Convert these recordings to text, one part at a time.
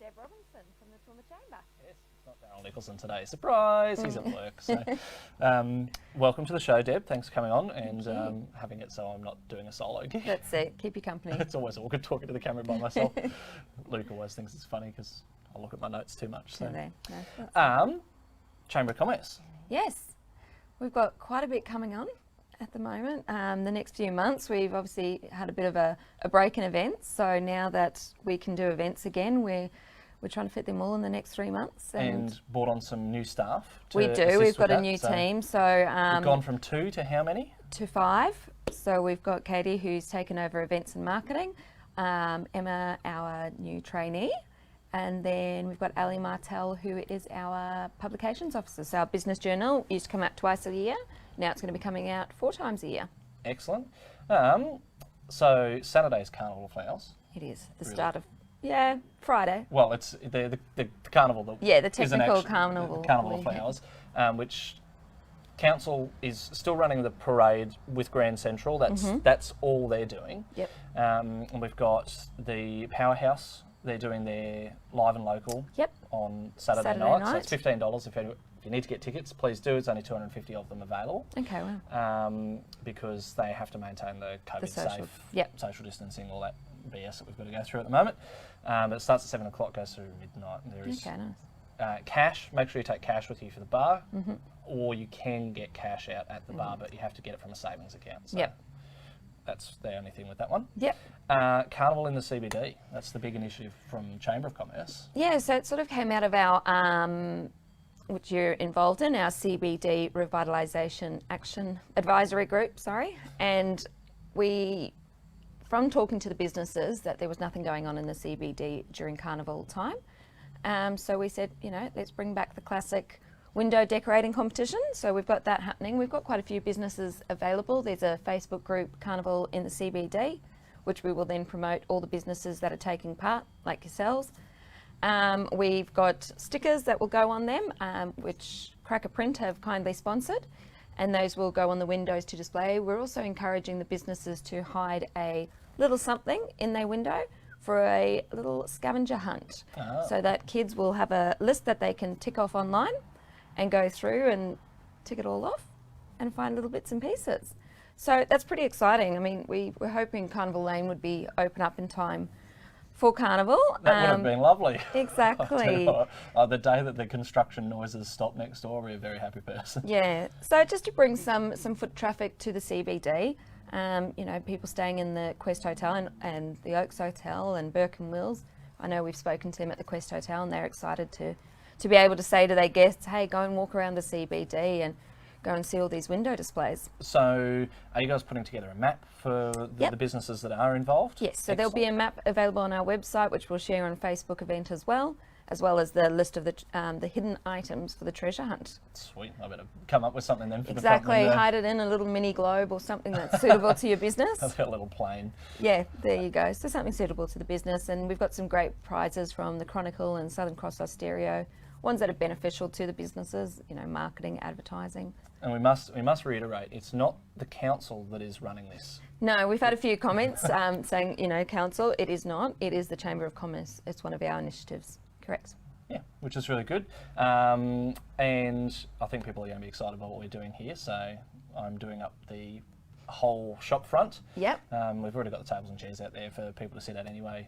Deb Robinson from the Toowoomba Chamber. Yes, it's not Darryl Nicholson today. Surprise, he's at work. So, welcome to the show, Deb. Thanks for coming on and having it so I'm not doing a solo gig. That's it, keep you company. It's always awkward talking to the camera by myself. Luke always thinks it's funny because I look at my notes too much. So. No, Chamber of Commerce. Yes, we've got quite a bit coming on at the moment. The next few months we've obviously had a bit of a break in events, so now that we can do events again, we're trying to fit them all in the next 3 months. And brought on some new staff to we do, we've got a new so team. So we've gone from 2 to how many? To 5. So we've got Katie, who's taken over events and marketing, Emma, our new trainee, and then we've got Ali Martel, who is our publications officer. So our business journal used to come out twice a year. Now it's going to be coming out 4 times a year. Excellent. So Saturday's Carnival of Flowers. It is the start of Friday. Well, it's the carnival. The technical carnival. Carnival of Flowers, which council is still running the parade with Grand Central. That's all they're doing. Yep. And we've got the Powerhouse. They're doing their live and local on Saturday night. So it's $15 if you need to get tickets, please do. It's only 250 of them available. Okay, wow. Because they have to maintain the COVID safe, social distancing, all that BS that we've got to go through at the moment. But it starts at 7 o'clock, goes through midnight. And there is cash. Make sure you take cash with you for the bar, or you can get cash out at the bar, but you have to get it from a savings account. So that's the only thing with that one. Carnival in the CBD. That's the big initiative from Chamber of Commerce. Yeah, so it sort of came out of our which you're involved in, our CBD Revitalisation Action Advisory Group, and we, from talking to the businesses, that there was nothing going on in the CBD during Carnival time, so we said, let's bring back the classic window decorating competition. So we've got that happening. We've got quite a few businesses available. There's a Facebook group, Carnival in the CBD, which we will then promote all the businesses that are taking part, like yourselves. We've got stickers that will go on them, which Cracker Print have kindly sponsored, and those will go on the windows to display. We're also encouraging the businesses to hide a little something in their window for a little scavenger hunt, so that kids will have a list that they can tick off online and go through and tick it all off and find little bits and pieces. So that's pretty exciting. I mean, we were hoping Carnival Lane would be open up in time for Carnival. That would have been lovely. Exactly. The day that the construction noises stop next door, we're a very happy person. Yeah. So just to bring some foot traffic to the CBD, people staying in the Quest Hotel and the Oaks Hotel and Burke and Wills. I know we've spoken to them at the Quest Hotel and they're excited to be able to say to their guests, hey, go and walk around the CBD and go and see all these window displays. So are you guys putting together a map for the businesses that are involved? Yes, so there'll be a map available on our website, which we'll share on Facebook event as well as the list of the hidden items for the treasure hunt. Sweet, I better come up with something then for the front window. Hide it in a little mini globe or something that's suitable to your business. I've got a little plane. Yeah, there you go. So something suitable to the business, and we've got some great prizes from the Chronicle and Southern Cross Stereo, ones that are beneficial to the businesses, marketing, advertising. And we must reiterate, it's not the council that is running this. No, we've had a few comments saying, council, it is not. It is the Chamber of Commerce. It's one of our initiatives. Correct. Yeah, which is really good. And I think people are going to be excited about what we're doing here. So I'm doing up the whole shop front. Yep. We've already got the tables and chairs out there for people to sit at anyway,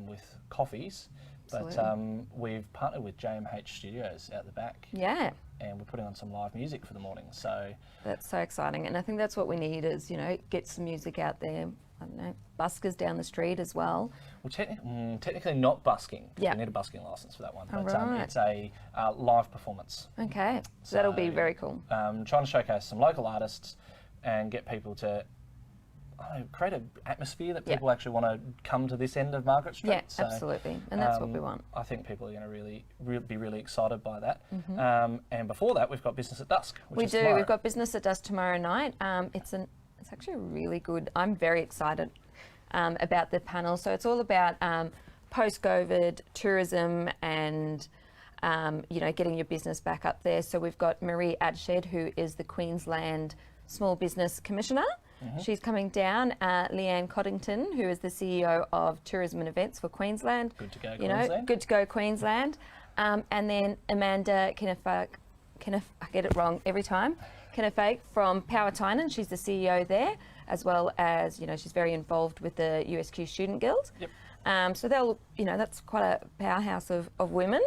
with coffees. Absolutely. But we've partnered with JMH Studios out the back. Yeah. And we're putting on some live music for the morning. So that's so exciting. And I think that's what we need is, get some music out there. I don't know, buskers down the street as well. Well, technically not busking. Yeah. You need a busking licence for that one. Oh, but right. It's a live performance. Okay. So that'll be very cool. Trying to showcase some local artists and get people to create an atmosphere that people actually want to come to this end of Margaret Street. Yeah, so, absolutely. And that's what we want. I think people are going to be really excited by that. And before that, we've got Business at Dusk. We do. Tomorrow. We've got Business at Dusk tomorrow night. It's actually really good. I'm very excited about the panel. So it's all about post-COVID tourism and getting your business back up there. So we've got Marie Adshed, who is the Queensland Small Business Commissioner. She's coming down. Leanne Coddington, who is the CEO of Tourism and Events for Queensland. Good to go, Queensland. Good to go, Queensland. And then Amanda I get it wrong every time. Kinefake from Powhatan, she's the CEO there, as well as, she's very involved with the USQ Student Guild. Yep. So they'll, that's quite a powerhouse of women.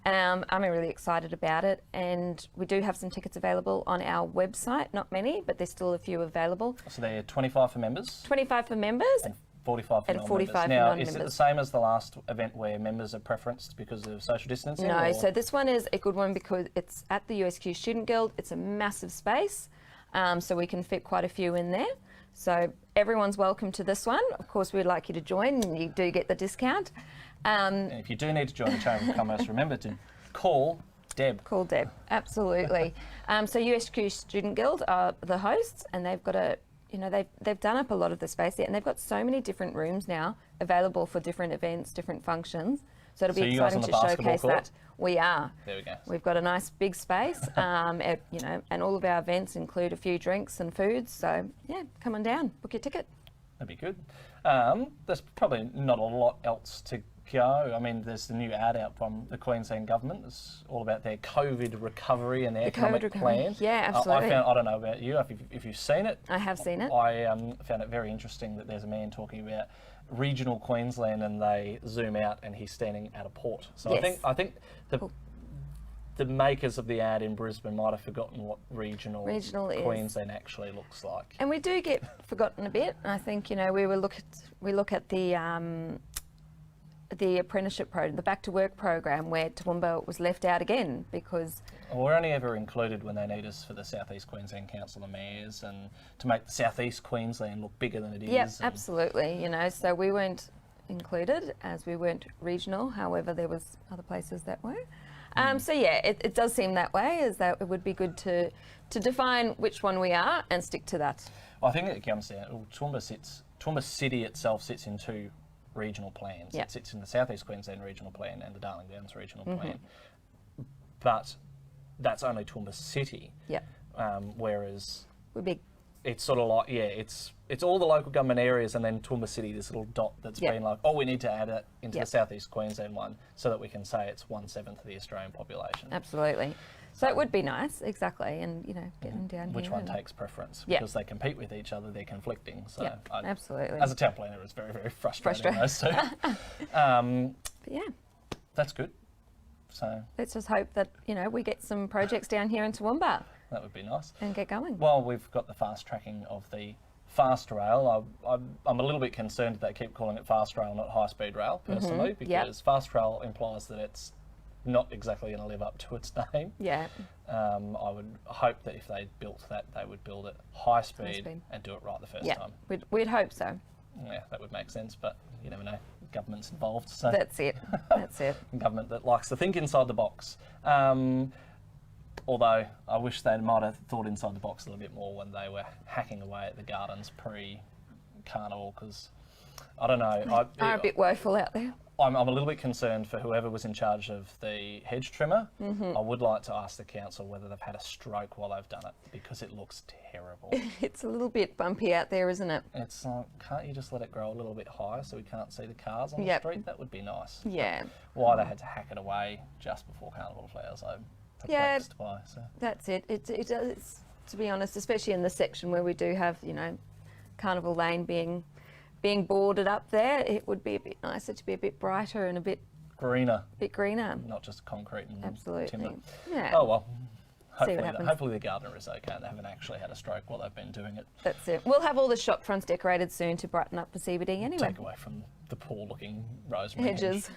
I'm really excited about it, and we do have some tickets available on our website. Not many, but there's still a few available. So they're 25 for members? 25 for members. And 45 for and non-members. 45 now, for is it the same as the last event where members are preferenced because of social distancing? No, so this one is a good one because it's at the USQ Student Guild. It's a massive space, so we can fit quite a few in there. So everyone's welcome to this one. Of course, we'd like you to join, and you do get the discount. And if you do need to join the Chamber of Commerce, remember to call Deb. Call Deb, absolutely. So USQ Student Guild are the hosts, and they've got they've done up a lot of the space there, and they've got so many different rooms now available for different events, different functions. So it'll be exciting to showcase that. We are. There we go. We've got a nice big space, and all of our events include a few drinks and foods. So yeah, come on down, book your ticket. That'd be good. There's probably not a lot else to go. I mean, there's the new ad out from the Queensland government. It's all about their COVID recovery and their economic plan. Yeah, absolutely. I don't know about you, if you've seen it. I have seen it. I found it very interesting that there's a man talking about regional Queensland, and they zoom out and he's standing at a port. So yes. I think the makers of the ad in Brisbane might have forgotten what regional Queensland actually looks like. And we do get forgotten a bit. I think we look at the apprenticeship program, the back to work program, where Toowoomba was left out again because we're only ever included when they need us for the South East Queensland Council of Mayors and to make the South East Queensland look bigger than it is. Yeah, absolutely. So we weren't included as we weren't regional. However, there was other places that were. So yeah, it does seem that way, as that it would be good to define which one we are and stick to that. Well, I think it comes down. Toowoomba City itself sits in two regional plans. Yep. It sits in the South East Queensland regional plan and the Darling Downs regional plan. But that's only Toowoomba City. Yep. Whereas we're big. It's sort of like, it's all the local government areas and then Toowoomba City, this little dot that's been like, we need to add it into the South East Queensland one so that we can say it's 1/7 of the Australian population. Absolutely. So it would be nice, exactly, and getting down which here. Which one takes preference? Because they compete with each other, they're conflicting. So absolutely. As a town planner, it's very, very frustrating. Those two. But yeah, that's good. So let's just hope that we get some projects down here in Toowoomba. That would be nice. And get going. Well, we've got the fast tracking of the fast rail. I'm a little bit concerned that they keep calling it fast rail, not high speed rail, personally, because fast rail implies that it's not exactly going to live up to its name. Yeah. I would hope that if they built that, they would build it high speed and do it right the first time. We'd hope so. Yeah, that would make sense, but you never know. Government's involved, so that's it. That's it. Government that likes to think inside the box. Although I wish they might have thought inside the box a little bit more when they were hacking away at the gardens pre-carnival, because I don't know. Are a bit woeful out there. I'm a little bit concerned for whoever was in charge of the hedge trimmer. I would like to ask the council whether they've had a stroke while they've done it, because it looks terrible. It's a little bit bumpy out there, isn't it? It's like, can't you just let it grow a little bit higher so we can't see the cars on the street? That would be nice. Yeah. But why they had to hack it away just before Carnival Flowers, I'm perplexed by. So. That's it. It's, to be honest, especially in the section where we do have, Carnival Lane being boarded up there, it would be a bit nicer to be a bit brighter and a bit greener. Not just concrete and timber. Yeah. Oh well. Hopefully the gardener is okay and they haven't actually had a stroke while they've been doing it. That's it. We'll have all the shop fronts decorated soon to brighten up the CBD anyway. Take away from the poor looking rosemary hedges.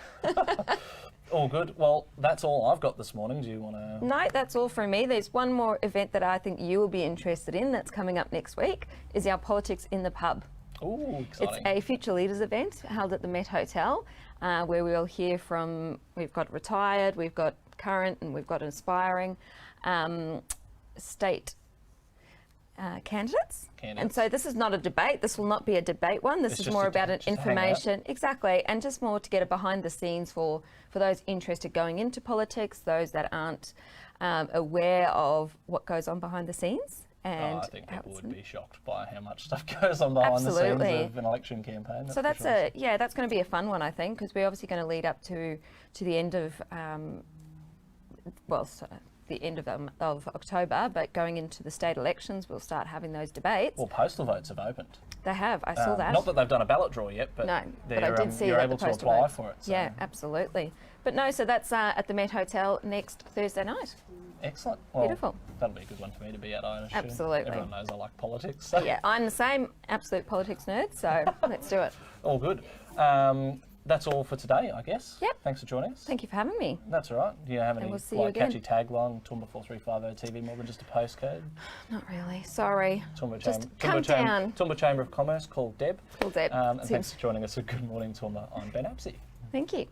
All good. Well, that's all I've got this morning. Do you want to... No, that's all from me. There's one more event that I think you will be interested in that's coming up next week, is our Politics in the Pub. Ooh, exciting. It's a Future Leaders event held at the Met Hotel, where we'll hear from, we've got retired, we've got current, and we've got aspiring state candidates. And so this is not a debate. This will not be a debate one. This is more about an information. Exactly. And just more to get a behind the scenes for those interested going into politics, those that aren't aware of what goes on behind the scenes. And I think people would be shocked by how much stuff goes on behind the scenes of an election campaign. So that's going to be a fun one, I think, because we're obviously going to lead up to the end of the end of October, but going into the state elections, we'll start having those debates. Well, postal votes have opened. They have. I saw that. Not that they've done a ballot draw yet, but no, but I did see you're that able to apply for it. So. Yeah, absolutely. But no, so that's at the Met Hotel next Thursday night. Excellent. Well, beautiful. That'll be a good one for me to be at, I assume. Absolutely. Everyone knows I like politics. So. Yeah, I'm the same absolute politics nerd, so let's do it. All good. That's all for today, I guess. Yep. Thanks for joining us. Thank you for having me. That's all right. Do you have any catchy tagline? Toowoomba 4350 TV, more than just a postcode? Not really. Sorry. Toowoomba Chamber of Commerce. Call Deb. Call Deb. And thanks for joining us. Good morning, Toowoomba. I'm Ben Apsey. Thank you.